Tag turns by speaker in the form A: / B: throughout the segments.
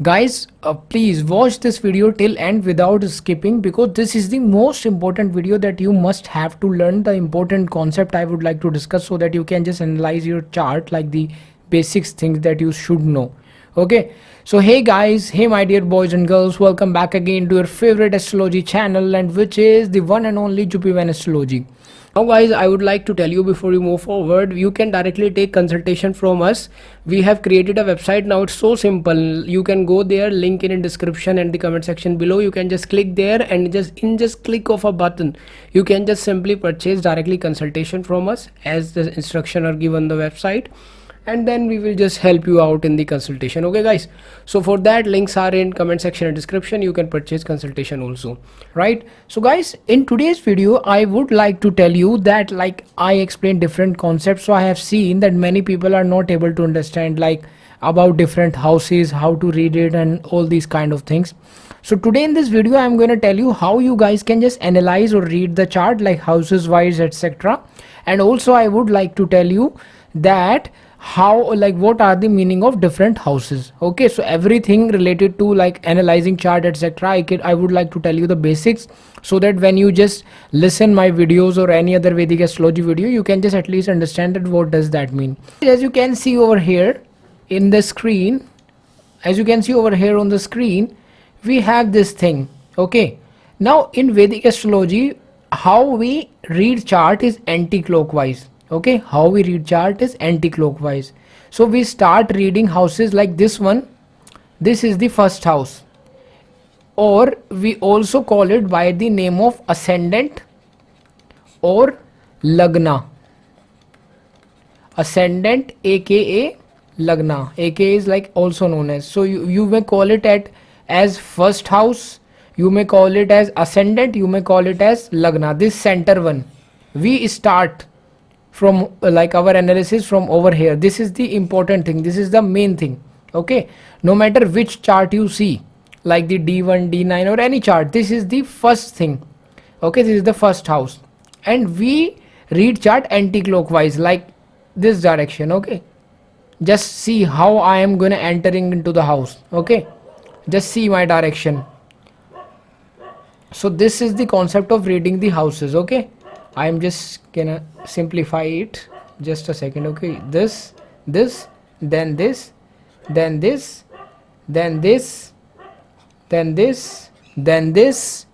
A: Guys, please watch this video till end without skipping, because this is the most important video that you must have to learn the important concept I would like to discuss, so that you can just analyze your chart, like the basics things that you should know. Okay, so hey guys, hey my dear boys and girls, welcome back again to your favorite astrology channel, and which is the one and only Jupivan Astrology. Now guys, I would like to tell you before you move forward, you can directly take consultation from us. We have created a website now. It's so simple. You can go there, link in description and the comment section below. You can just click there, and just click of a button, you can just simply purchase directly consultation from us, as the instruction are given on the website, and then we will just help you out in the consultation. Okay guys, so for that, links are in comment section and description. You can purchase consultation also, right? So guys, in today's video I would like to tell you that, like, I explained different concepts. So I have seen that many people are not able to understand, like, about different houses, how to read it and all these kind of things. So today in this video I'm going to tell you how you guys can just analyze or read the chart, like houses wise, etc. And also I would like to tell you that how, like, what are the meaning of different houses. Okay, so everything related to, like, analyzing chart, etc. I would like to tell you the basics, so that when you just listen my videos or any other Vedic astrology video, you can just at least understand that what does that mean. As you can see over here in the screen, as you can see over here on the screen, we have this thing. Okay, now in Vedic astrology, how we read chart is anti-clockwise. Okay, how we read chart is anti-clockwise. So we start reading houses like this one. This is the first house, or we also call it by the name of ascendant or lagna. Ascendant, aka lagna, aka is like also known as. So you may call it as first house, you may call it as ascendant, you may call it as lagna. This center one, we start from like our analysis from over here. This is the important thing, this is the main thing. Okay, no matter which chart you see, like the D1, D9 or any chart, this is the first thing. Okay, this is the first house, and we read chart anti-clockwise, like this direction. Okay, just see how I am gonna entering into the house. Okay, just see my direction. So this is the concept of reading the houses. Okay, I am just gonna simplify it, just a second. Okay, this, then this, then this, then this, then this, then this,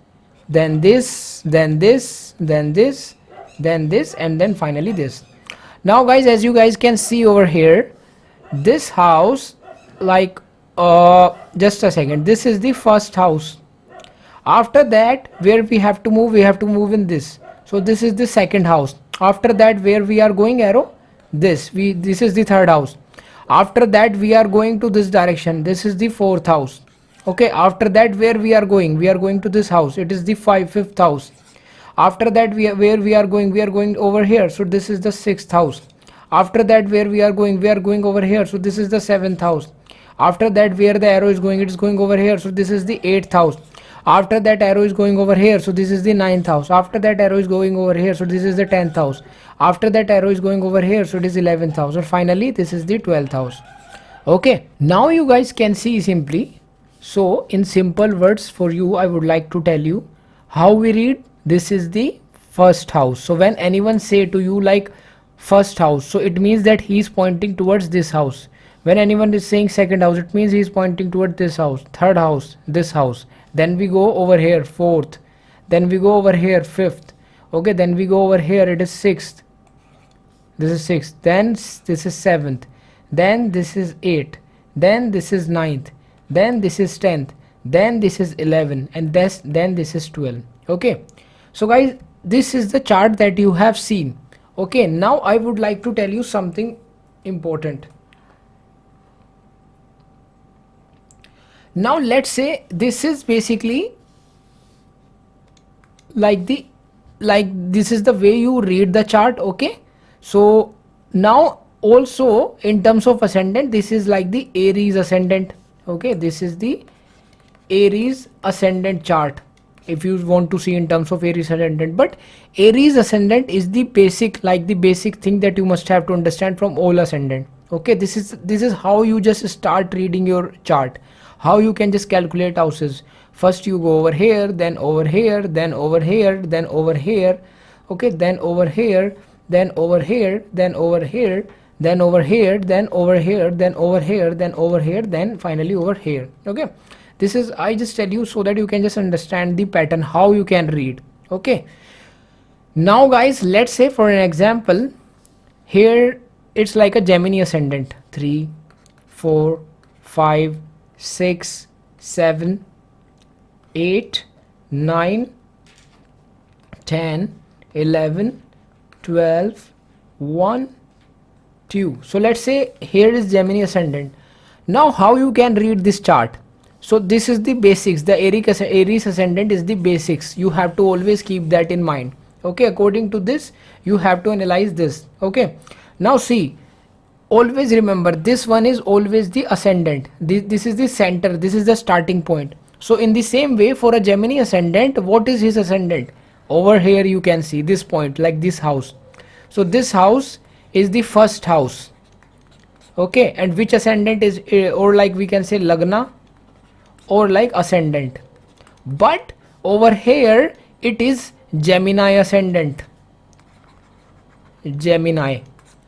A: then this, then this, then this, then this, and then finally this. Now guys, as you guys can see over here, this house, like, just a second, this is the first house. After that, where we have to move in this. So this is the second house. After that, where we are going arrow, this is the third house. After that, we are going to this direction, this is the fourth house. Okay, after that, where we are going to this house, it is the fifth house. After that, where we are going over here, so this is the sixth house. After that, where we are going over here, so this is the seventh house. After that, where the arrow is going, it is going over here, so this is the eighth house. After that, arrow is going over here, so this is the ninth house. After that, arrow is going over here, so this is the 10th house. After that, arrow is going over here, so it is 11th house, or finally this is the 12th house. Okay, now you guys can see simply. So in simple words for you, I would like to tell you how we read. This is the first house. So when anyone say to you like first house, so it means that he is pointing towards this house. When anyone is saying second house, it means he is pointing towards this house. Third house, this house. Then we go over here, fourth. Then we go over here, fifth. Okay, then we go over here, it is sixth. This is sixth. Then this is seventh. Then this is eighth. Then this is ninth. Then this is 10th. Then this is 11. And then this is 12. Okay. So guys, this is the chart that you have seen. Okay, now I would like to tell you something important. Now let's say this is basically like this is the way you read the chart. Okay, so now also in terms of ascendant, this is like the Aries ascendant. Okay, this is the Aries ascendant chart, if you want to see in terms of Aries ascendant. But Aries ascendant is the basic, like the basic thing that you must have to understand from all ascendant. Okay, this is how you just start reading your chart. How you can just calculate houses? First you go over here, then over here, then over here, then over here, okay, then over here, then over here, then over here, then over here, then over here, then over here, then over here, then finally over here. Okay, this is, I just tell you so that you can just understand the pattern, how you can read. Okay, now guys, let's say for an example, here it's like a Gemini ascendant, 3 4 5 6 7 8 9 10 11 12 1 2. So let's say here is Gemini ascendant. Now how you can read this chart? So this is the basics. The Aries ascendant is the basics. You have to always keep that in mind. Okay, according to this you have to analyze this. Okay, now see, always remember this one is always the ascendant. This is the center, this is the starting point. So in the same way, for a Gemini ascendant, what is his ascendant? Over here you can see this point, like this house. So this house is the first house. Okay, and which ascendant is, or like we can say Lagna or like ascendant. But over here it is Gemini ascendant. Gemini.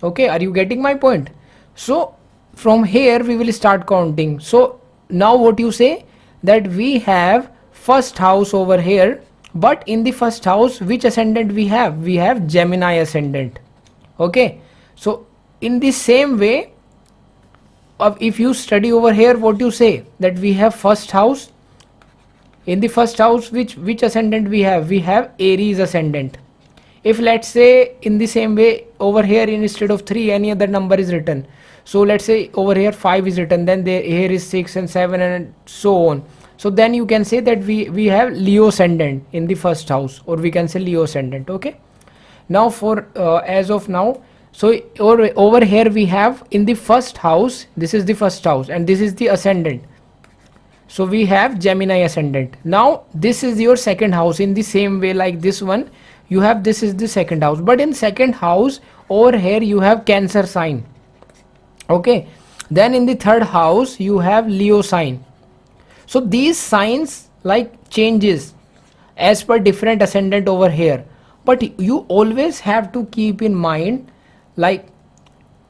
A: Okay, are you getting my point? So from here we will start counting. So now what you say, that we have first house over here, but in the first house which ascendant we have? We have Gemini ascendant. Okay, so in the same way, if you study over here, what you say, that we have first house. In the first house, which ascendant we have? We have Aries ascendant. If let's say in the same way over here, instead of 3 any other number is written, so let's say over here 5 is written, then here is 6 and 7 and so on. So then you can say that we have Leo ascendant in the first house, or we can say Leo ascendant. Okay, now for as of now, so over here we have in the first house, this is the first house and this is the ascendant. So we have Gemini ascendant. Now this is your second house. In the same way like this one, you have, this is the second house, but in second house over here you have Cancer sign. Okay, then in the third house you have Leo sign. So these signs like changes as per different ascendant over here, but you always have to keep in mind, like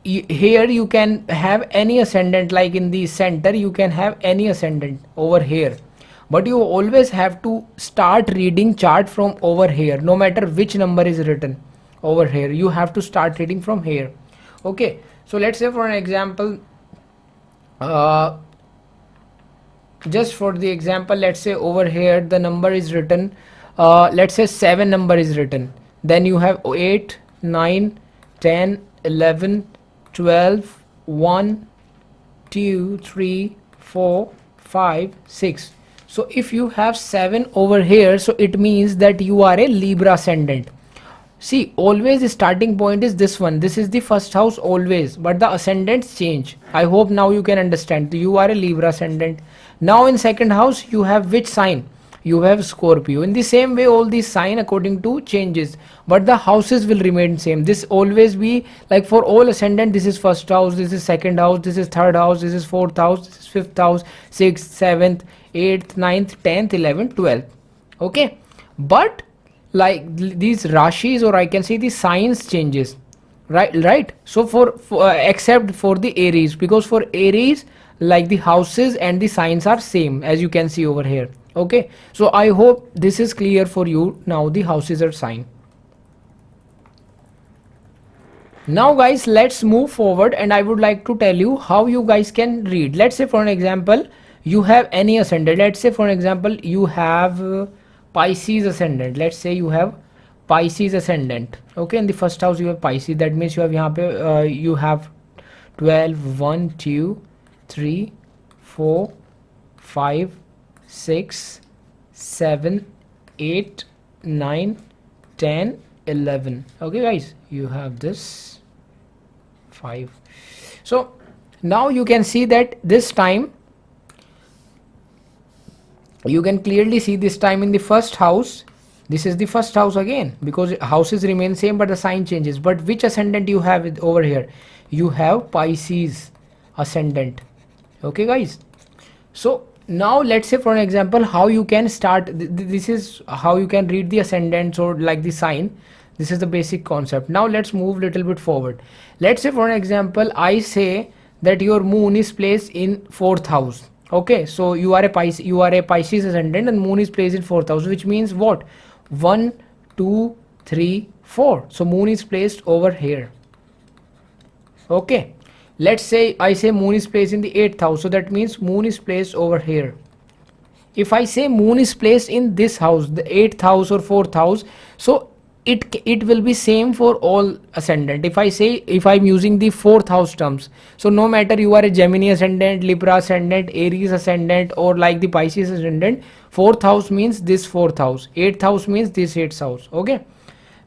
A: here you can have any ascendant, like in the center you can have any ascendant over here, but you always have to start reading chart from over here. No matter which number is written over here, you have to start reading from here. Okay, so let's say for an example, just for the example, let's say over here the number is written, let's say 7 number is written, then you have 8 9 10 11 12 1 2 3 4 5 6. So if you have 7 over here, so it means that you are a Libra ascendant. See, always the starting point is this one, this is the first house always, but the ascendants change. I hope now you can understand. You are a Libra ascendant. Now in second house you have which sign? You have Scorpio. In the same way all these sign according to changes, but the houses will remain same. This always be like for all ascendant, this is first house, this is second house, this is third house, this is fourth house, this is fifth house, 6th 7th 8th 9th 10th 11th 12th. Okay, but like these rashis, or I can say the signs changes, right. So for except for the Aries, because for Aries like the houses and the signs are same, as you can see over here. Okay, so I hope this is clear for you. Now the houses are sign. Now guys, let's move forward, and I would like to tell you how you guys can read. Let's say for an example, you have any ascendant. Let's say for an example you have Pisces ascendant. Let's say you have Pisces ascendant. Okay, in the first house you have Pisces. That means you have यहाँ पे you have 12 1 2 3 4 5 6 7 8 9 10 11. Okay guys, you have this 5. So now you can see that this time, you can clearly see this time in the first house, this is the first house again, because houses remain same but the sign changes. But which ascendant you have it over here? You have Pisces ascendant. Okay guys, So now let's say for an example how you can start this is how you can read the ascendants or like the sign. This is the basic concept. Now let's move little bit forward. Let's say for an example I say that your moon is placed in fourth house. Okay, so you are a Pisces ascendant and moon is placed in fourth house, which means what? 1 2 3 4. So moon is placed over here. Okay, let's say I say moon is placed in the 8th house, so that means moon is placed over here. If I say moon is placed in this house, the 8th house or 4th house, so it will be same for all ascendant. If I say, if I'm using the 4th house terms, so no matter you are a Gemini ascendant, Libra ascendant, Aries ascendant, or like the Pisces ascendant, 4th house means this 4th house, 8th house means this 8th house. Okay,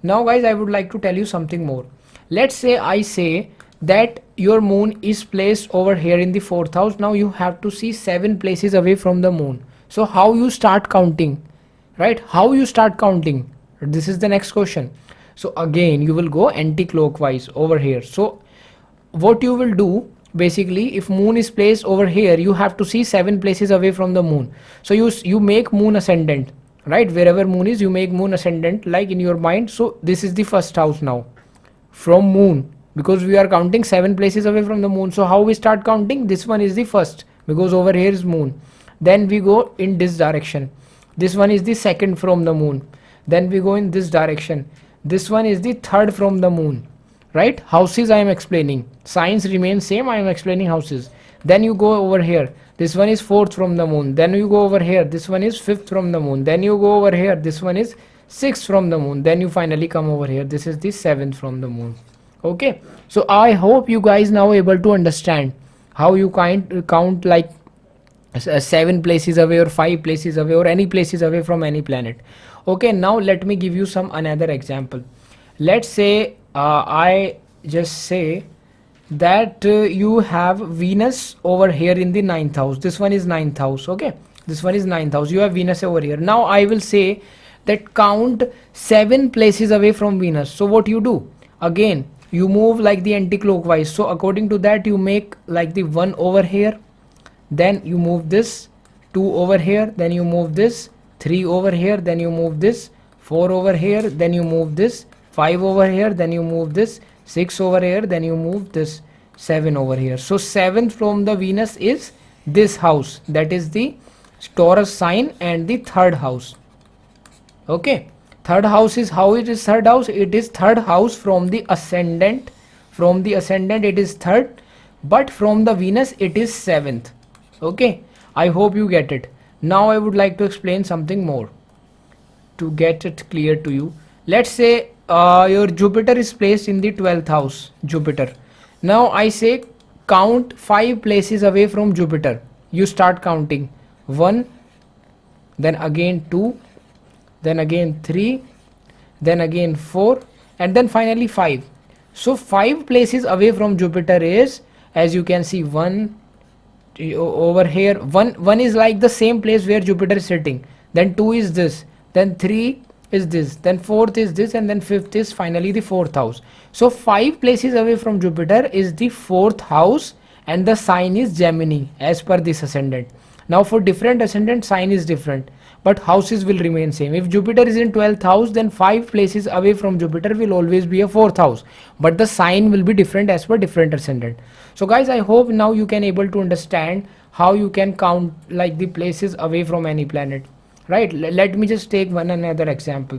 A: now guys I would like to tell you something more. Let's say I say that your moon is placed over here in the 4th house. Now you have to see 7 places away from the moon. So how you start counting, right? How you start counting? This is the next question. So again you will go anti-clockwise over here. So what you will do, basically if moon is placed over here, you have to see 7 places away from the moon. So you make moon ascendant, right? Wherever moon is, you make moon ascendant like in your mind. So this is the first house now from moon, because we are counting 7 places away from the moon. So how we start counting? This one is the first because over here is moon. Then we go in this direction. This one is the second from the moon. Then we go in this direction. This one is the third from the moon, right? Houses I am explaining, signs remain same, I am explaining houses. Then you go over here, this one is fourth from the moon. Then you go over here, this one is fifth from the moon. Then you go over here, this one is sixth from the moon. Then you finally come over here, this is the seventh from the moon. Okay, so I hope you guys now able to understand how you count like 7 places away or 5 places away or any places away from any planet. Okay, now let me give you some another example. Let's say I just say that you have Venus over here in the 9th house. This one is 9th house. Okay, this one is 9th house. You have Venus over here. Now I will say that count 7 places away from Venus. So what you do? Again you move like the anti-clockwise. So according to that you make like the 1 over here, then you move this 2 over here, then you move this 3 over here, then you move this 4 over here, then you move this 5 over here, then you move this 6 over here, then you move this 7 over here. So 7th from the Venus is this house, that is the Taurus sign, and the third house. Okay, third house is how it is third house? It is third house from the ascendant. From the ascendant it is third, but from the Venus it is 7th. Okay, I hope you get it. Now I would like to explain something more to get it clear to you. Let's say your Jupiter is placed in the 12th house, Jupiter. Now I say count 5 places away from Jupiter. You start counting 1, then again 2, then again 3, then again 4, and then finally 5. So 5 places away from Jupiter is, as you can see, 1 over here. One is like the same place where Jupiter is sitting, then 2 is this, then 3 is this, then 4th is this, and then 5th is finally the 4th house. So 5 places away from Jupiter is the 4th house, and the sign is Gemini as per this ascendant. Now for different ascendant, sign is different, but houses will remain same. If Jupiter is in 12th house, then 5 places away from Jupiter will always be a 4th house, but the sign will be different as per different ascendant. So guys, I hope now you can able to understand how you can count like the places away from any planet, right? Let me just take one another example.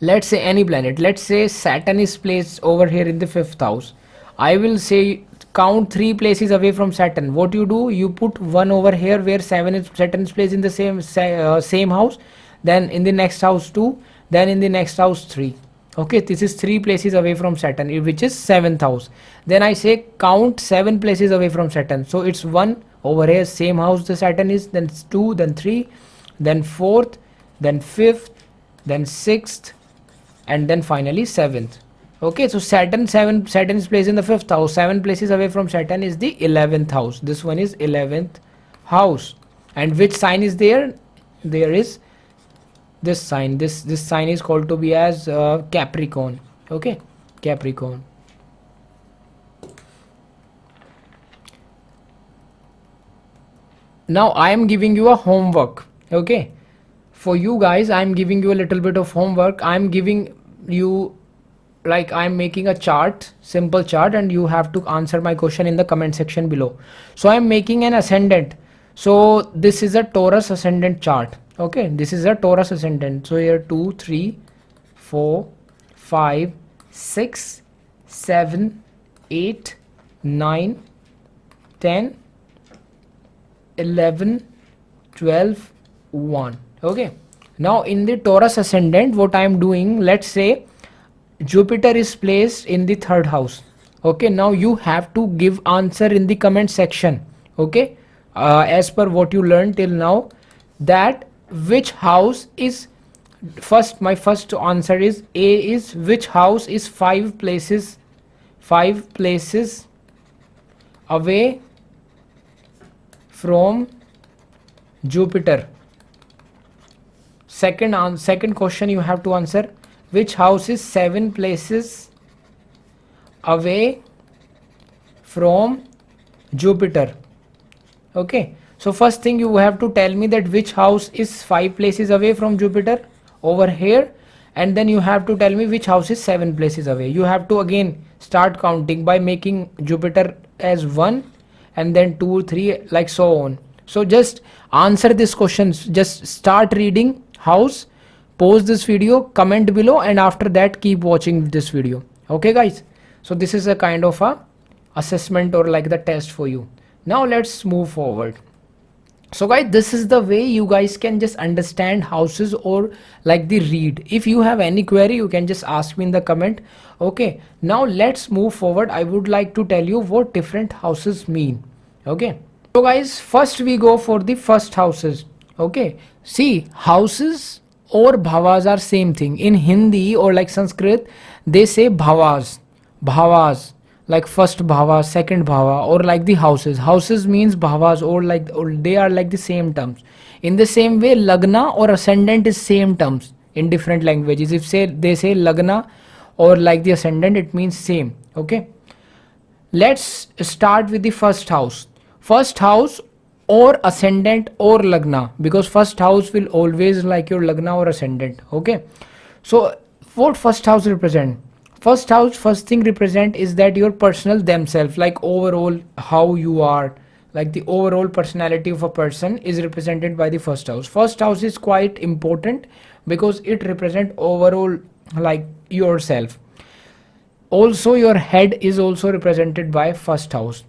A: Let's say any planet, let's say Saturn is placed over here in the 5th house. I will say count 3 places away from Saturn. What you do, you put 1 over here where Saturn is placed in the same house, then in the next house 2, then in the next house 3. Okay, this is 3 places away from Saturn, which is 7th house. Then I say count 7 places away from Saturn. So it's 1 over here, same house the Saturn is, then 2, then 3, then 4th, then 5th, then 6th, and then finally 7th. Okay, so Saturn is placed in the 5th house. 7 places away from Saturn is the 11th house. This one is 11th house. And which sign is there? There is this sign. This sign is called to be as Capricorn. Okay, Capricorn. now I am giving you a homework. Okay, for you guys I'm giving you a little bit of homework. I'm giving you, like, I'm making a chart, simple chart, and you have to answer my question in the comment section below. So I'm making an ascendant. So this is a torus ascendant chart. Okay, this is a torus ascendant. So here 2 3 4 5 6 7 8 9 10 11 12 1. Okay, now in the torus ascendant, what I am doing, let's say Jupiter is placed in the third house. Okay, now you have to give answer in the comment section. Okay, as per what you learned till now, that which house is first. My first answer is A, is which house is five places away from Jupiter. Second question you have to answer, which house is 7 places away from Jupiter. Okay, so first thing you have to tell me that which house is 5 places away from Jupiter over here, and then you have to tell me which house is 7 places away. You have to again start counting by making Jupiter as 1 and then 2 3, like so on. So just answer this questions, just start reading house, pause this video, comment below, and after that keep watching this video. Okay guys, so this is a kind of a assessment or like the test for you. Now let's move forward. So guys, this is the way you guys can just understand houses or like the read. If you have any query, you can just ask me in the comment. Okay, now let's move forward. I would like to tell you what different houses mean. Okay, so guys, first we go for the first houses. Okay, see, houses or bhavas are same thing. In Hindi or like Sanskrit, they say bhavas, like first bhava, second bhava, or like the houses means bhavas, or like, or they are like the same terms. In the same way, lagna or ascendant is same terms in different languages. If say they say lagna or like the ascendant, it means same. Okay, let's start with the first house. First house or ascendant or lagna, because first house will always like your lagna or ascendant. Okay, so what first house represent? First house, first thing represent is that your personal themselves, like overall how you are, like the overall personality of a person is represented by the first house. First house is quite important because it represent overall like yourself. Also your head is also represented by first house.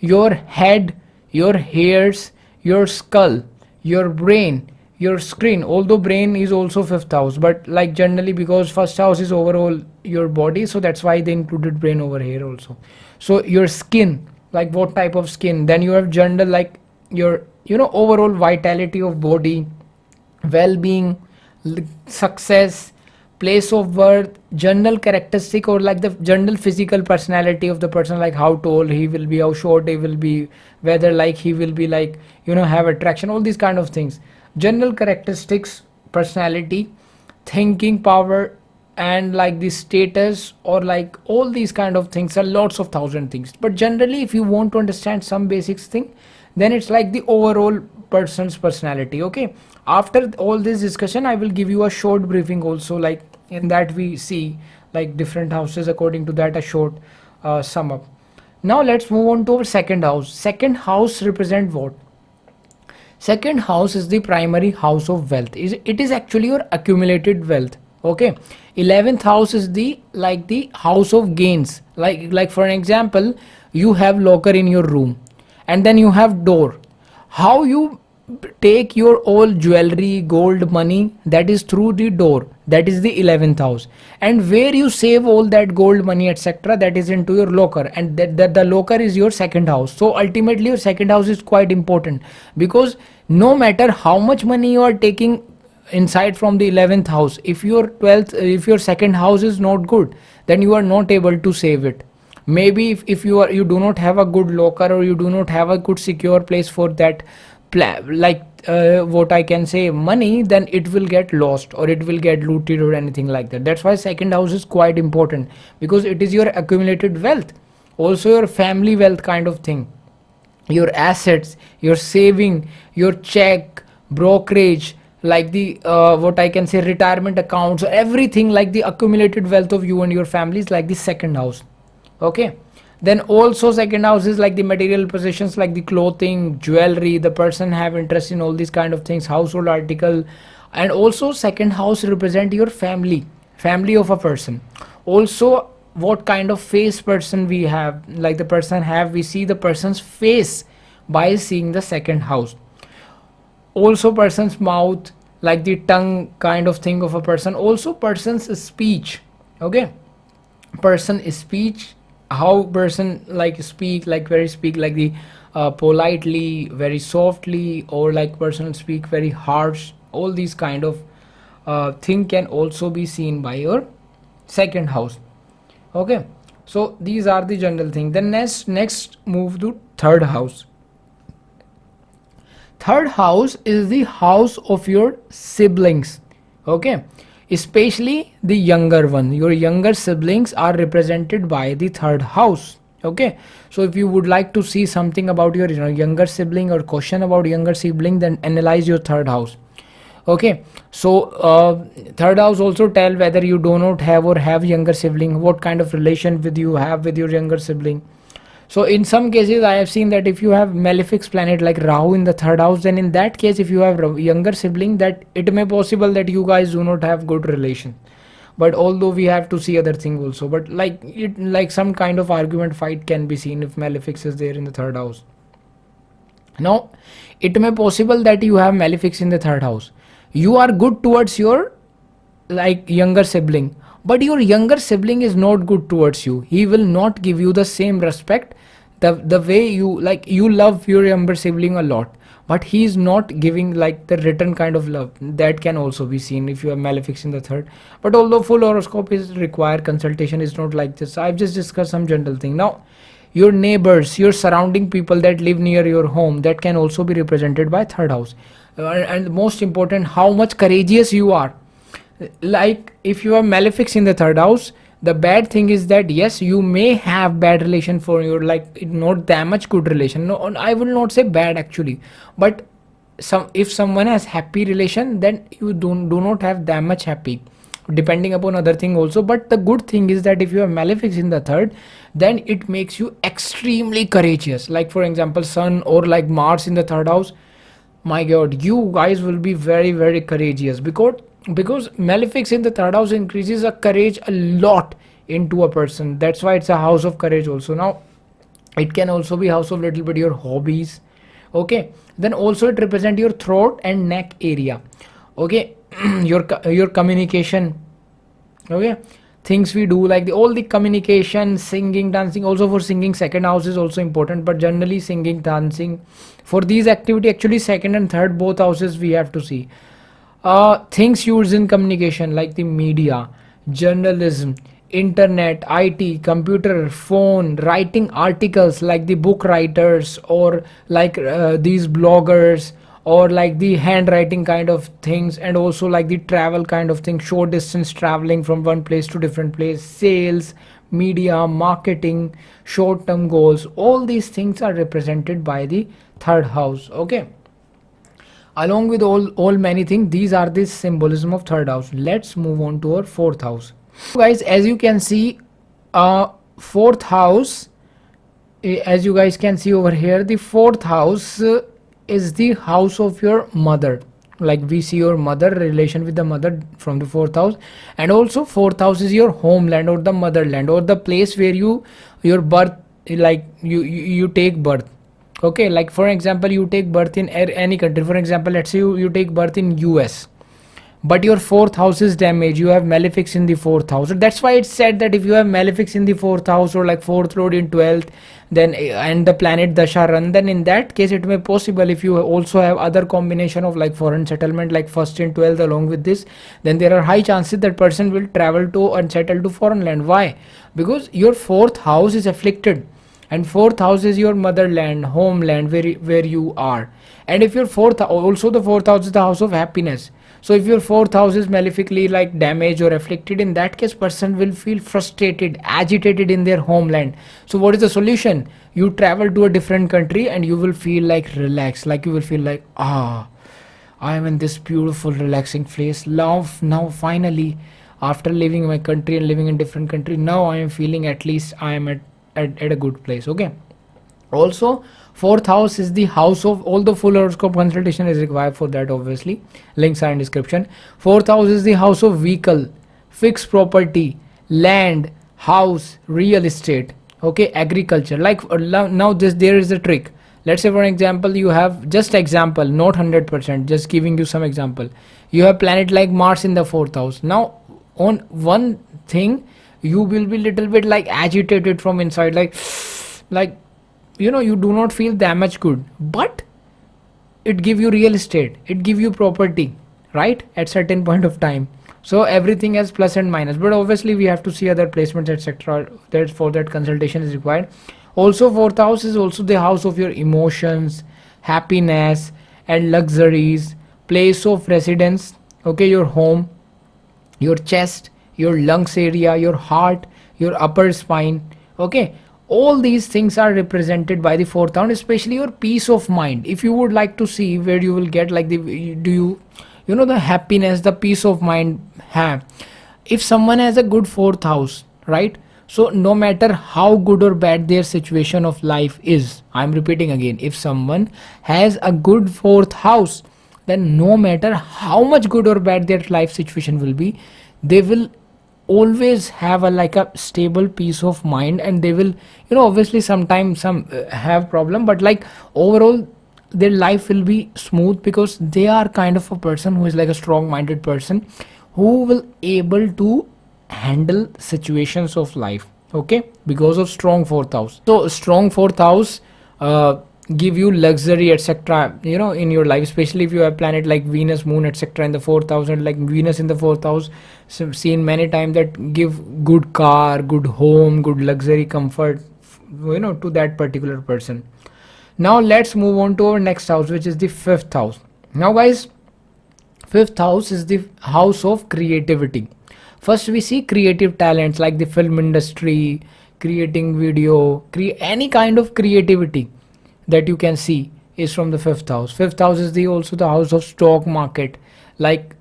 A: Your head, your hairs, your skull, your brain, your screen, although brain is also fifth house, but like generally because first house is overall your body, so that's why they included brain over here also. So your skin, like what type of skin, then you have general, like your, you know, overall vitality of body, well-being, success, place of birth, general characteristic, or like the general physical personality of the person, like how tall he will be, how short he will be, whether like he will be like, you know, have attraction, all these kind of things. General characteristics, personality, thinking power, and like the status, or like all these kind of things are lots of thousand things. But generally if you want to understand some basics thing, then it's like the overall person's personality. Okay, after all this discussion I will give you a short briefing also, like in that we see like different houses, according to that a short sum up. Now let's move on to our second house. Second house represent what? Second house is the primary house of wealth. It is actually your accumulated wealth. Okay, 11th house is the like the house of gains, like for an example, you have locker in your room and then you have door. How you take your all jewelry, gold, money, that is through the door, that is the 11th house. And where you save all that gold, money, etc., that is into your locker, and that the locker is your second house. So ultimately your second house is quite important, because no matter how much money you are taking inside from the 11th house, if your 12th, if your second house is not good, then you are not able to save it. Maybe if you do not have a good locker, or you do not have a good secure place for that what I can say money, then it will get lost or it will get looted or anything like that. That's why second house is quite important, because it is your accumulated wealth, also your family wealth kind of thing. your assets, your saving, your check, brokerage, like the what I can say, retirement accounts, everything, like the accumulated wealth of you and your family is like the second house. Okay. Then also second house is like the material possessions, like the clothing, jewelry, the person have interest in all these kind of things, household article. And also second house represent your family of a person. Also what kind of face person we have, like the person have, we see the person's face by seeing the second house. Also person's mouth, like the tongue kind of thing of a person. Also person's speech. Okay. Person speech, how person like speak, like very speak like the politely, very softly, or like person speak very harsh. All these kind of thing can also be seen by your second house. Okay. So these are the general thing. Then next move to third house. Third house is the house of your siblings. Okay. Especially the younger one, your younger siblings are represented by the third house. Okay. So if you would like to see something about your younger sibling, or question about younger sibling, then analyze your third house. Okay. So third house also tell whether you do not have or have younger sibling, what kind of relation with you have with your younger sibling. So in some cases I have seen that if you have malefic planet like Rahu in the third house, then in that case if you have younger sibling, that it may possible that you guys do not have good relation. But although we have to see other thing also, but like it, like some kind of argument fight can be seen if malefics is there in the third house. Now it may possible that you have malefics in the third house, you are good towards your like younger sibling, but your younger sibling is not good towards you, he will not give you the same respect, the way you like, you love your younger sibling a lot, but he is not giving like the return kind of love. That can also be seen if you have malefics in the third. But although full horoscope is required, consultation is not like this, I've just discussed some general thing. Now your neighbors, your surrounding people that live near your home, that can also be represented by third house. And most important, how much courageous you are. Like if you have malefics in the third house, the bad thing is that yes, you may have bad relation for your like not that much good relation. No, I will not say bad actually, but some, if someone has happy relation, then you do not have that much happy, depending upon other thing also. But the good thing is that if you have malefics in the third, then it makes you extremely courageous. Like for example sun or like Mars in the third house, my god, you guys will be very courageous, because malefics in the third house increases a courage a lot into a person. That's why it's a house of courage also. Now it can also be house of little bit your hobbies. Okay. Then also it represent your throat and neck area. Okay. Your communication. Okay. Things we do like all the communication, singing, dancing. Also for singing, second house is also important, but generally singing, dancing, for these activity actually second and third both houses we have to see. Things used in communication like the media, journalism, internet, IT, computer, phone, writing articles like the book writers, or like these bloggers, or like the handwriting kind of things, and also like the travel kind of thing, short distance traveling from one place to different place, sales, media, marketing, short term goals. All these things are represented by the third house. Okay. Along with all many things, these are the symbolism of third house. Let's move on to our fourth house. Guys, as you can see, fourth house, as you guys can see over here, the fourth house is the house of your mother. Like we see your mother, relation with the mother from the fourth house. And also fourth house is your homeland or the motherland, or the place where your birth, like you take birth. Okay. Like for example, you take birth in any country. For example, let's say you take birth in US, but your fourth house is damaged, you have malefics in the fourth house. So that's why it's said that if you have malefics in the fourth house, or like fourth lord in 12th, then and the planet dasha run, then in that case it may possible, if you also have other combination of like foreign settlement like first in 12th along with this, then there are high chances that person will travel to and settle to foreign land. Why? Because your fourth house is afflicted. and fourth house is your motherland, homeland, where you are. And if your also the fourth house is the house of happiness. So if your fourth house is malefically like damaged or afflicted, in that case person will feel frustrated, agitated in their homeland. So what is the solution? You travel to a different country and you will feel like relaxed, like you will feel like, I am in this beautiful relaxing place. Love now finally, after leaving my country and living in different country, now I am feeling at least I am at a good place. Okay. Also, fourth house is the house of, all the full horoscope consultation is required for that, obviously. Links are in description. Fourth house is the house of vehicle, fixed property, land, house, real estate. Okay, agriculture. Like now this there is a trick. Let's say for example you have, just example, not 100%, just giving you some example. You have planet like Mars in the fourth house. Now on one thing you will be little bit like agitated from inside, like you do not feel that much good, but it give you real estate, it give you property, right, at certain point of time. So everything has plus and minus, but obviously we have to see other placements, etc. That for that consultation is required. Also fourth house is also the house of your emotions, happiness and luxuries, place of residence. Okay, your home, your chest, your lungs area, your heart, your upper spine. Okay, all these things are represented by the fourth house, especially your peace of mind. If you would like to see where you will get like the, do you know the happiness, the peace of mind have, if someone has a good fourth house, right? So no matter how good or bad their situation of life is, I'm repeating again, if someone has a good fourth house, then no matter how much good or bad their life situation will be, they will always have a like a stable peace of mind, and they will, obviously sometimes some have problem, but like overall their life will be smooth, because they are kind of a person who is like a strong minded person, who will able to handle situations of life. Okay, because of strong fourth house. So strong fourth house give you luxury, etc., in your life, especially if you have planet like Venus, moon, etc., in the fourth house. And like Venus in the fourth house, so seen many times that give good car, good home, good luxury, comfort, to that particular person. Now let's move on to our next house, which is the fifth house. Now guys, fifth house is the house of creativity. First we see creative talents like the film industry, creating video, any kind of creativity that you can see is from the fifth house. Fifth house is the also the house of stock market, like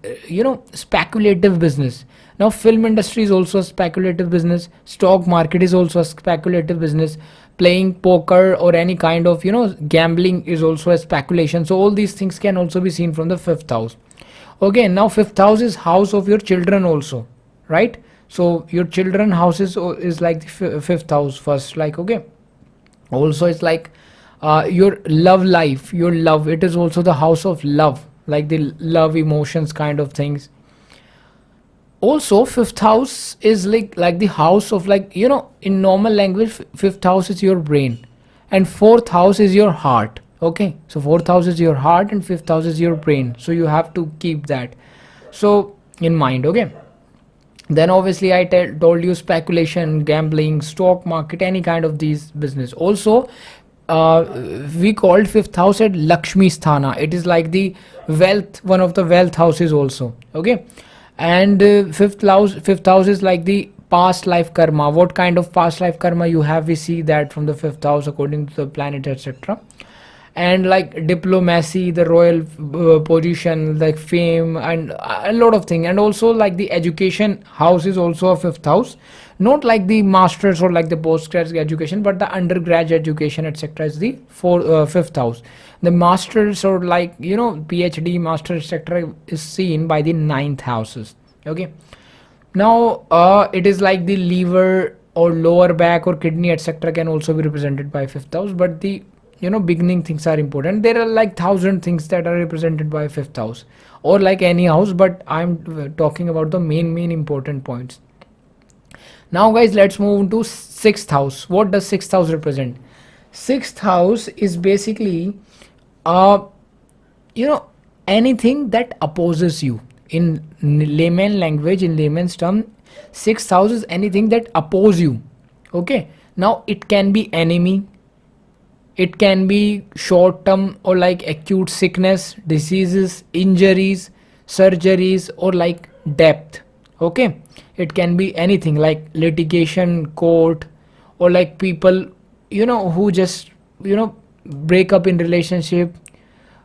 A: speculative business. Now film industry is also a speculative business, stock market is also a speculative business, playing poker or any kind of gambling is also a speculation. So all these things can also be seen from the fifth house. Okay, now fifth house is house of your children also, right? So your children houses is like the fifth house first, like, okay. Also it's like your love life, your love, it is also the house of love, like the love emotions kind of things. Also fifth house is like the house of, like, in normal language, fifth house is your brain and fourth house is your heart. Okay, so fourth house is your heart and fifth house is your brain, so you have to keep that so in mind. Okay, then obviously I told you speculation, gambling, stock market, any kind of these business. Also we called fifth house at Lakshmi Sthana, it is like the wealth, one of the wealth houses also. Okay, and fifth house is like the past life karma. What kind of past life karma you have, we see that from the fifth house according to the planet, etc. And like diplomacy, the royal position, like fame and a lot of things. And also like the education house is also a fifth house, not like the masters or like the postgraduate education, but the undergraduate education, etc., is the fifth house. The masters or like PhD, master, etc., is seen by the ninth houses. Okay, now it is like the liver or lower back or kidney, etc., can also be represented by fifth house. But the beginning things are important. There are like 1,000 things that are represented by fifth house or like any house, but I'm talking about the main important points. Now guys, let's move to sixth house. What does sixth house represent? Sixth house is basically anything that opposes you. In layman language, in layman's term, sixth house is anything that oppose you. Okay, Now it can be enemy, it can be short term or like acute sickness, diseases, injuries, surgeries, or like death. Okay, it can be anything like litigation, court, or like people, who just, break up in relationship.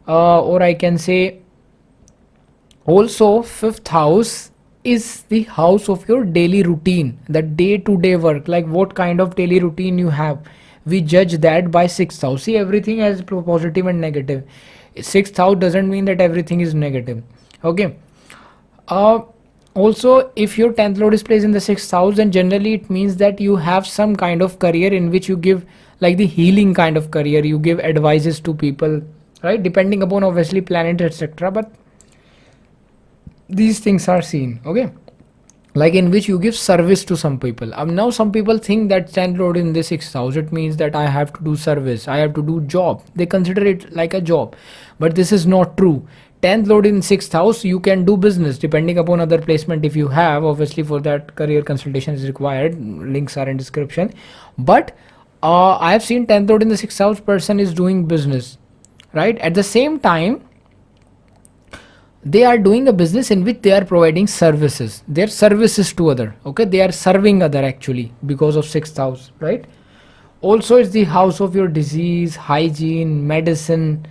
A: Or I can say also, fifth house is the house of your daily routine, the day to day work, like what kind of daily routine you have. We judge that by sixth house. See, everything has positive and negative. Sixth house doesn't mean that everything is negative. Okay. Uh, Also, if your 10th lord is placed in the sixth house, then generally it means that you have some kind of career in which you give like the healing kind of career, you give advices to people, right? Depending upon obviously planet, etc. But these things are seen, okay, like in which you give service to some people. Now some people think that 10th lord in the sixth house, it means that I have to do service, I have to do job, they consider it like a job, but this is not true. 10th lord in sixth house, you can do business depending upon other placement if you have. Obviously for that career consultation is required, links are in description. But I have seen 10th lord in the sixth house, person is doing business, right? At the same time, they are doing a business in which they are providing services, their services to other, okay, they are serving other actually because of sixth house, right? Also it's the house of your disease, hygiene, medicine.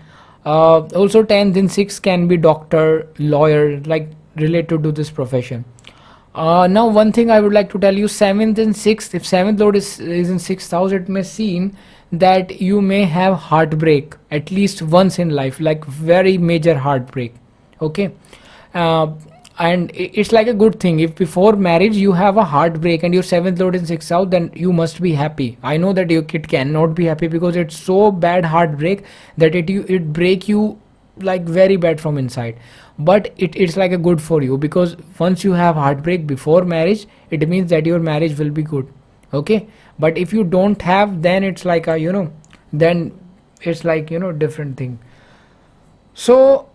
A: Also 10th in 6 can be doctor, lawyer, like related to this profession. Now one thing I would like to tell you, 7th and 6th, if 7th lord is in 6th house, it may seem that you may have heartbreak at least once in life, like very major heartbreak, okay. uh, and it's like a good thing if before marriage you have a heartbreak and your 7th lord in 6th house, then you must be happy. I know that your kid cannot be happy because it's so bad heartbreak that it break you like very bad from inside. But it's like a good for you, because once you have heartbreak before marriage, it means that your marriage will be good, okay. But if you don't have, then it's like a, then it's like, different thing. So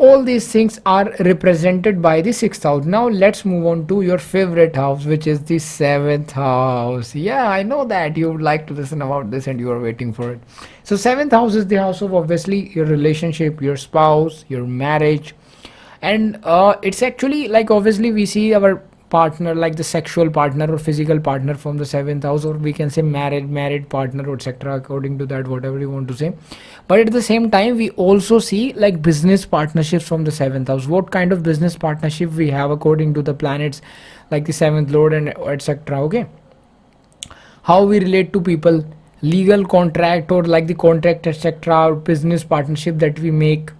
A: all these things are represented by the sixth house. Now let's move on to your favorite house, which is the seventh house. Yeah, I know that you would like to listen about this and you are waiting for it. So seventh house is the house of obviously your relationship, your spouse, your marriage. And it's actually like obviously we see our partner, like the sexual partner or physical partner from the seventh house, or we can say married partner or etc, according to that, whatever you want to say. But at the same time we also see like business partnerships from the seventh house. What kind of business partnership we have according to the planets, like the seventh lord and etc, okay. How we relate to people, legal contract or like the contract etc, or business partnership that we make.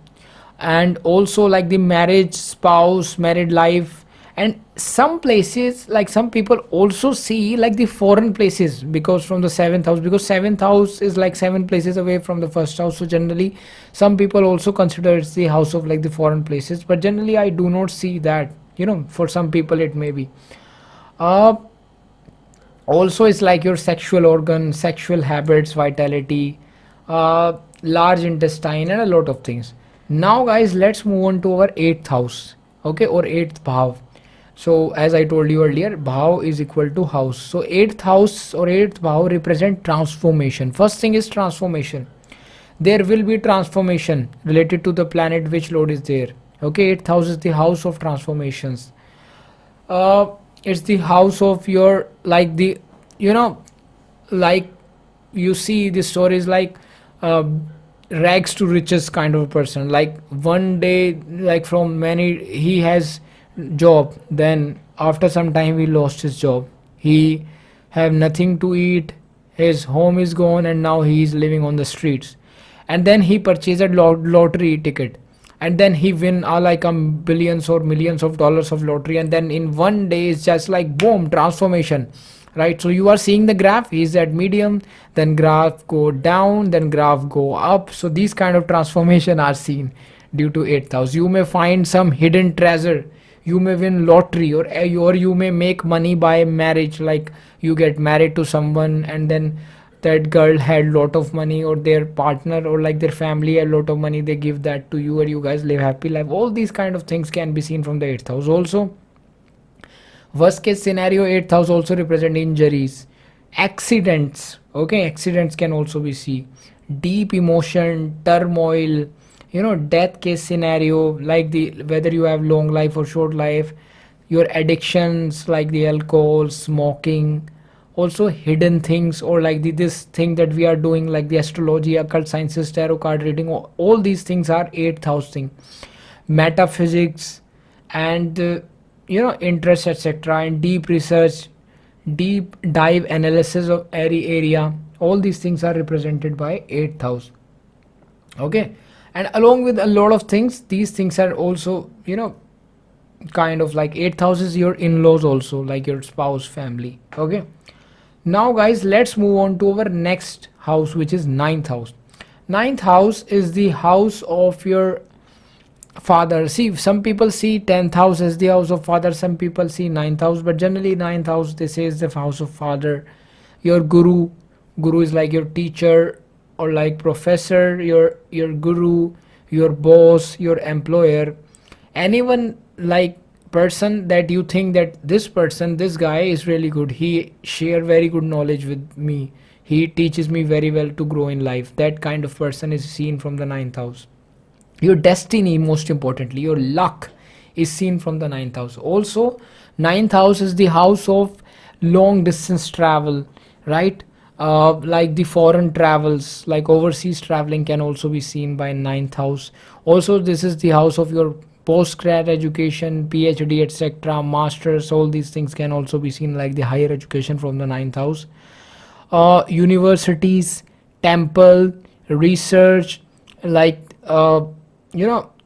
A: And also like the marriage, spouse, married life. And some places, like some people also see like the foreign places, because from the seventh house, because seventh house is like 7 places away from the first house. So generally some people also consider it's the house of like the foreign places, but generally I do not see that, for some people it may be. uh, Also it's like your sexual organ, sexual habits, vitality, large intestine, and a lot of things. Now guys, let's move on to our eighth house, okay, or eighth bhav. So as I told you earlier, bhav is equal to house. So eighth house or eighth bhav represent transformation. First thing is transformation. There will be transformation related to the planet which lord is there, okay. Eighth house is the house of transformations. uh, it's the house of your like the, you know like you see the stories like uh, rags to riches kind of a person, like one day, like from many, he has job, then after some time he lost his job, he have nothing to eat, his home is gone, and now he is living on the streets. And then he purchased a lottery ticket, and then he win like billions or millions of dollars of lottery, and then in one day it's just like boom, transformation, right? So you are seeing the graph, is at medium, then graph go down, then graph go up. So these kind of transformation are seen due to 8th house. You may find some hidden treasure, you may win lottery, or you may make money by marriage, like you get married to someone and then that girl had lot of money, or their partner or like their family had lot of money, they give that to you and you guys live happy life. All these kind of things can be seen from the 8th house. Also worst case scenario, 8th house also represent injuries, Accidents, okay, accidents can also be seen. Deep emotion, turmoil, death case scenario, like the whether you have long life or short life. Your addictions like the alcohol, smoking, also hidden things, or like this thing that we are doing, like the astrology, occult sciences, tarot card reading, all these things are eighth house thing. Metaphysics, and interest, etc., and deep research, deep dive analysis of every area, all these things are represented by eighth house. Okay, and along with a lot of things, these things are also, kind of like eighth house is your in-laws also, like your spouse, family. Okay, now guys, let's move on to our next house, which is ninth house. Ninth house is the house of your father. See, some people see 10th house as the house of father, some people see ninth house, but generally ninth house they say is the house of father. Your guru is like your teacher, or like professor, your guru, your boss, your employer, anyone, like person that you think that this person, this guy is really good, he share very good knowledge with me, he teaches me very well to grow in life. That kind of person is seen from the ninth house. Your destiny, most importantly, your luck, is seen from the ninth house. Also, ninth house is the house of long distance travel, right? Like the foreign travels, like overseas traveling, can also be seen by ninth house. Also, this is the house of your postgrad education, PhD, etc., masters. All these things can also be seen, like the higher education, from the ninth house. Universities, temple, research, like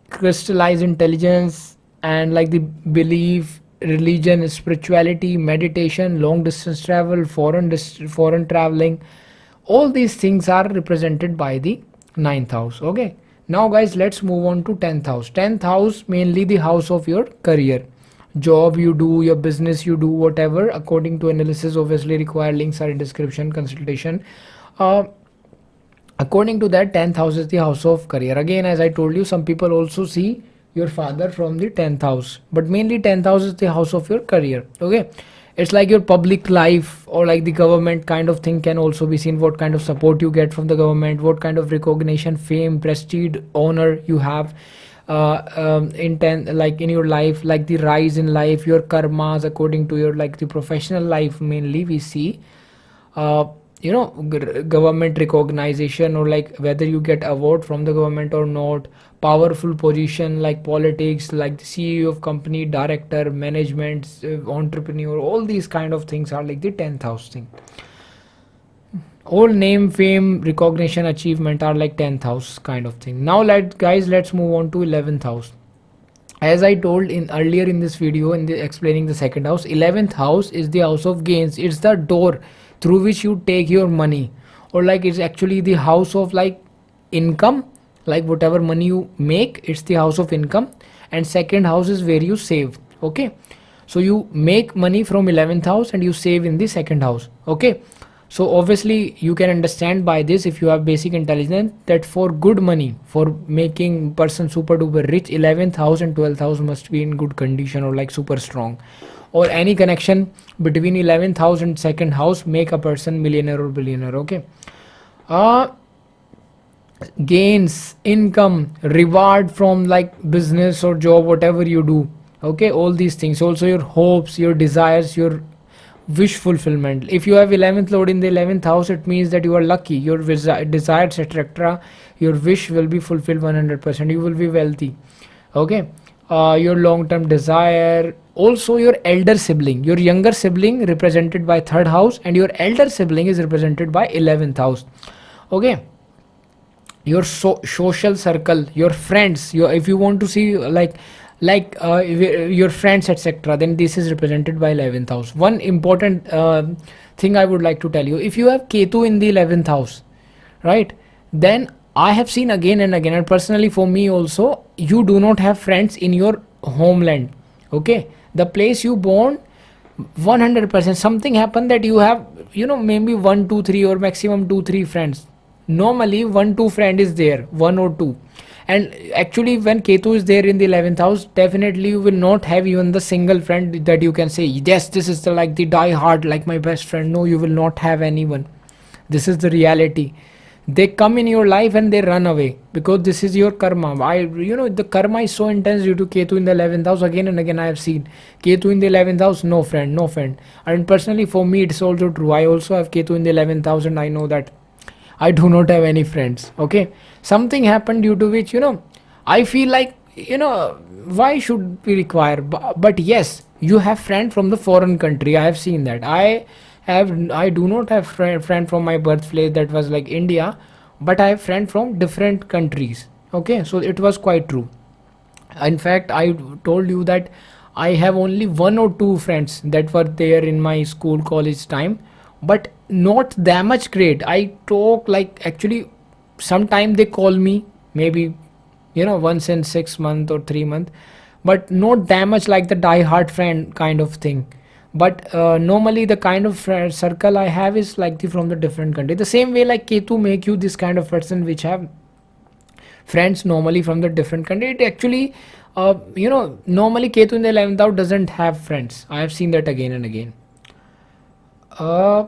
A: crystallized intelligence, and like the belief, religion, spirituality, meditation, long distance travel, foreign traveling, all these things are represented by the ninth house. Okay, now guys, let's move on to 10th house. 10th house, mainly the house of your career, job you do, your business you do, whatever, according to analysis, obviously required links are in description, consultation. uh, According to that, 10th house is the house of career. Again, as I told you, some people also see your father from the 10th house, but mainly 10th house is the house of your career. Okay, it's like your public life, or like the government kind of thing can also be seen. What kind of support you get from the government, what kind of recognition, fame, prestige, honor you have in 10, like in your life, like the rise in life, your karmas, according to your, like the professional life, mainly we see uh, government recognition, or like whether you get award from the government or not, powerful position like politics, like the CEO of company, director, management, entrepreneur, all these kind of things are like the 10th house thing. All name, fame, recognition, achievement are like 10th house kind of thing. Now let's move on to 11th house. As I told in earlier in this video, in the explaining the second house, 11th house is the house of gains. It's the door through which you take your money, or like it's actually the house of like income, like whatever money you make, it's the house of income. And second house is where you save. Okay, so you make money from 11th house and you save in the second house. Okay, so obviously you can understand by this, if you have basic intelligence, that for good money, for making person super duper rich, 11th house and 12th house must be in good condition, or like super strong, or any connection between 11th house and second house make a person millionaire or billionaire. Okay, uh gains, income, reward from like business or job, whatever you do. Okay, all these things, also your hopes, your desires, your wish fulfillment. If you have 11th lord in the 11th house, it means that you are lucky, your desires, etc., your wish will be fulfilled 100%, you will be wealthy. Okay, your long term desire, also your elder sibling, your younger sibling represented by third house, and your elder sibling is represented by 11th house. Okay, your social circle, your friends, your, if you want to see your friends, etc., then this is represented by 11th house. One important thing I would like to tell you, if you have Ketu in the 11th house, right, then I have seen again and again, and personally for me also, you do not have friends in your homeland. Okay, the place you born, 100% something happened that you have, maybe 1 2 3 or maximum 2 3 friends. Normally 1 2 friend is there, 1 or 2, And actually when Ketu is there in the 11th house, definitely you will not have even the single friend that you can say yes, this is the like the die hard like my best friend. No, you will not have anyone. This is the reality. They come in your life and they run away because this is your karma. The karma is so intense due to Ketu in the 11th house. Again and again I have seen Ketu in the 11th house, no friend, no friend. And personally for me it's also true. I also have Ketu in the 11th house and I know that I do not have any friends. Okay, something happened due to which I feel like why should we require? But yes, you have friend from the foreign country. I have seen that. I do not have friend from my birthplace that was like India, but I have friend from different countries. Okay, so it was quite true. In fact, I told you that I have only one or two friends that were there in my school college time, but not that much great. I talk like actually sometime they call me, maybe once in 6 month or 3 month, but not that much like the die hard friend kind of thing. But normally the kind of circle I have is like from the different country. The same way like Ketu make you this kind of person which have friends normally from the different country. It actually normally Ketu in the 11th house doesn't have friends. I have seen that again and again. uh,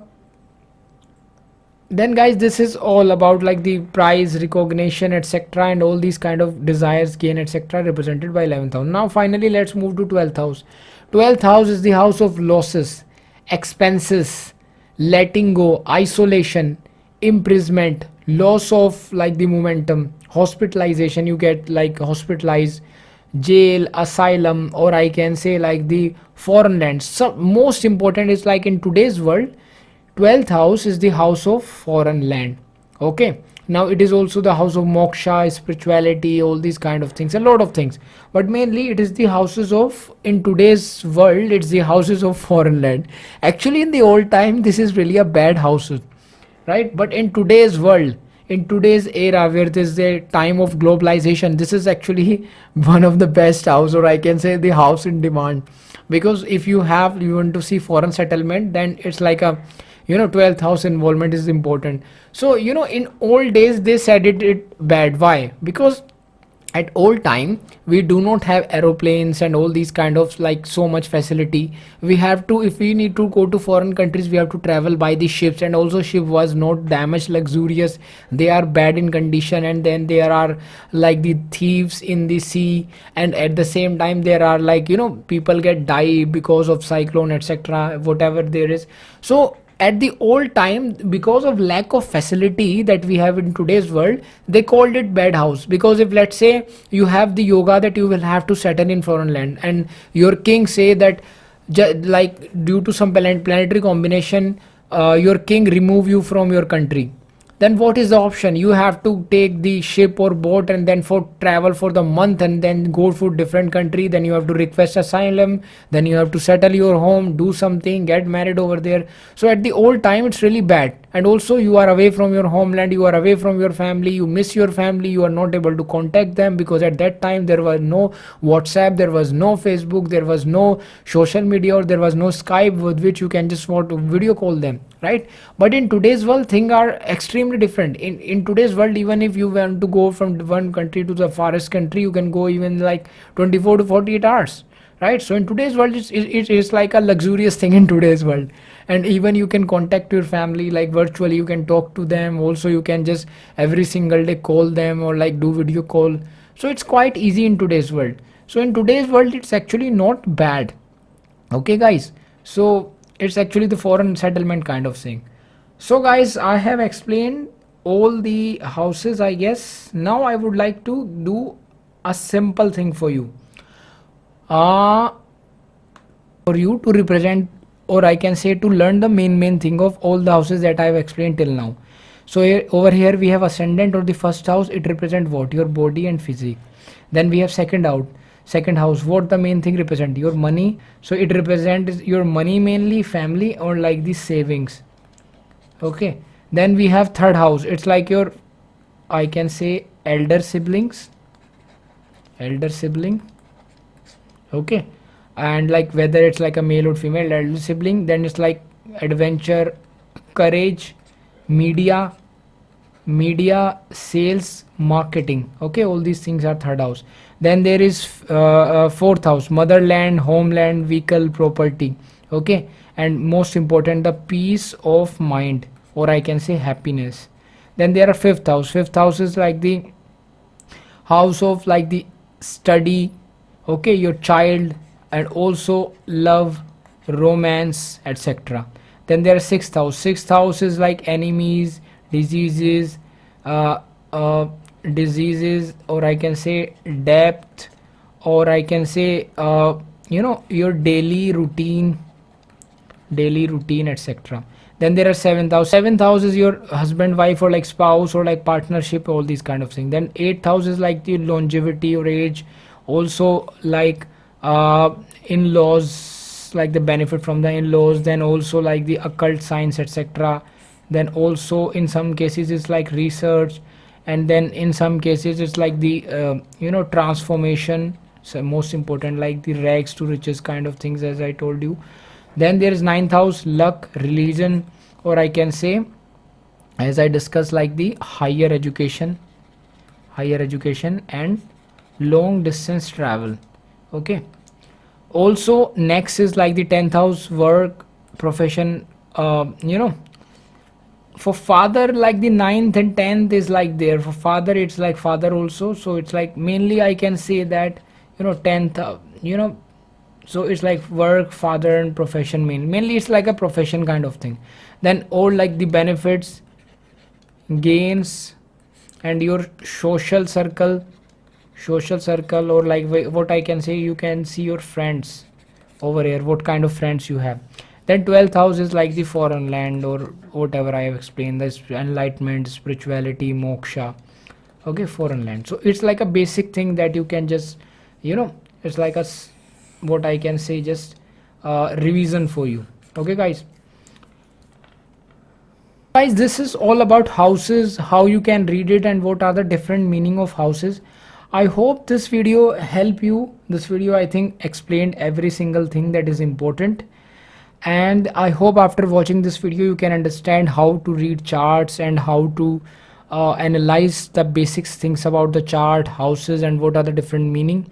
A: then guys, this is all about like the prize recognition etc and all these kind of desires gain etc represented by 11th house. Now finally let's move to 12th house. 12th house is the house of losses, expenses, letting go, isolation, imprisonment, loss of like the momentum, hospitalization, you get like hospitalized, jail, asylum, or I can say like the foreign lands. So most important is like in today's world 12th house is the house of foreign land. Okay, now it is also the house of moksha, spirituality, all these kind of things, a lot of things, but mainly it is the houses of, in today's world it's the houses of foreign land. Actually in the old time this is really a bad house, right? But in today's world, in today's era where there's a time of globalization, this is actually one of the best house, or I can say the house in demand. Because if you want to see foreign settlement, then it's like a 12th house involvement is important. So in old days they said it bad. Why? Because at old time we do not have aeroplanes and all these kind of like so much facility. We have to, if we need to go to foreign countries, we have to travel by the ships, and also ship was not that much luxurious. They are bad in condition, and then there are like the thieves in the sea, and at the same time there are like people get die because of cyclone etc whatever there is. So at the old time, because of lack of facility that we have in today's world, they called it bad house. Because if let's say you have the yoga that you will have to settle in foreign land, and your king say that like due to some planetary combination, your king remove you from your country, then what is the option? You have to take the ship or boat and then for travel for the month and then go for different country. Then you have to request asylum, then you have to settle your home, do something, get married over there. So at the old time it's really bad. And also you are away from your homeland, you are away from your family, you miss your family, you are not able to contact them, because at that time there was no WhatsApp, there was no Facebook, there was no social media, or there was no Skype with which you can just want to video call them, right? But in today's world things are extremely different. In today's world, even if you want to go from one country to the farthest country, you can go even like 24 to 48 hours, right? So in today's world it's like a luxurious thing in today's world. And even you can contact your family like virtually, you can talk to them. Also you can just every single day call them or like do video call. So it's quite easy in today's world. So in today's world it's actually not bad. Okay guys, so it's actually the foreign settlement kind of thing. So guys, I have explained all the houses, I guess. Now I would like to do a simple thing for you, uh, for you to represent, or I can say to learn the main thing of all the houses that I have explained till now. So here, over here we have ascendant or the first house. It represent what? Your body and physique. Then we have second house. What the main thing represent? Your money. So it represents your money mainly, family, or like the savings. Okay, then we have third house. It's like your, I can say, elder sibling. Okay, and like whether it's like a male or female elder sibling. Then it's like adventure, courage, media, media, sales, marketing. Okay, all these things are third house. Then there is fourth house, motherland, homeland, vehicle, property. Okay, and most important, the peace of mind, or I can say happiness. Then there are fifth house. Fifth house is like the house of like the study, okay, your child, and also love, romance, etc. Then there are sixth house. Sixth house is like enemies, diseases, uh, uh, diseases, or I can say depth, or I can say your daily routine, etc. Then there are seventh house. Seventh house is your husband, wife, or like spouse, or like partnership, all these kind of things. Then eighth house is like the longevity or age, also like uh, in-laws, like the benefit from the in-laws. Then also like the occult science, etc. Then also in some cases it's like research, and then in some cases it's like the transformation. So most important, like the rags to riches kind of things, as I told you. Then there is ninth house, luck, religion, or I can say, as I discussed, like the higher education and long distance travel. Okay. Also, next is like the 10th house, work, profession. For father, like the ninth and 10th is like there. For father, it's like father also. So it's like mainly I can say that 10th, so it's like work, father, and profession. Mainly it's like a profession kind of thing. Then all like the benefits, gains, and your social circle, or like what I can say, you can see your friends over here, what kind of friends you have. Then 12th house is like the foreign land, or whatever I have explained, this enlightenment, spirituality, moksha. Okay, foreign land. So it's like a basic thing that you can just it's like what I can say, just revision for you. Okay, guys, this is all about houses, how you can read it, and what are the different meaning of houses. I hope this video help you. This video, I think, explained every single thing that is important, and I hope after watching this video you can understand how to read charts and how to analyze the basics things about the chart, houses, and what are the different meaning.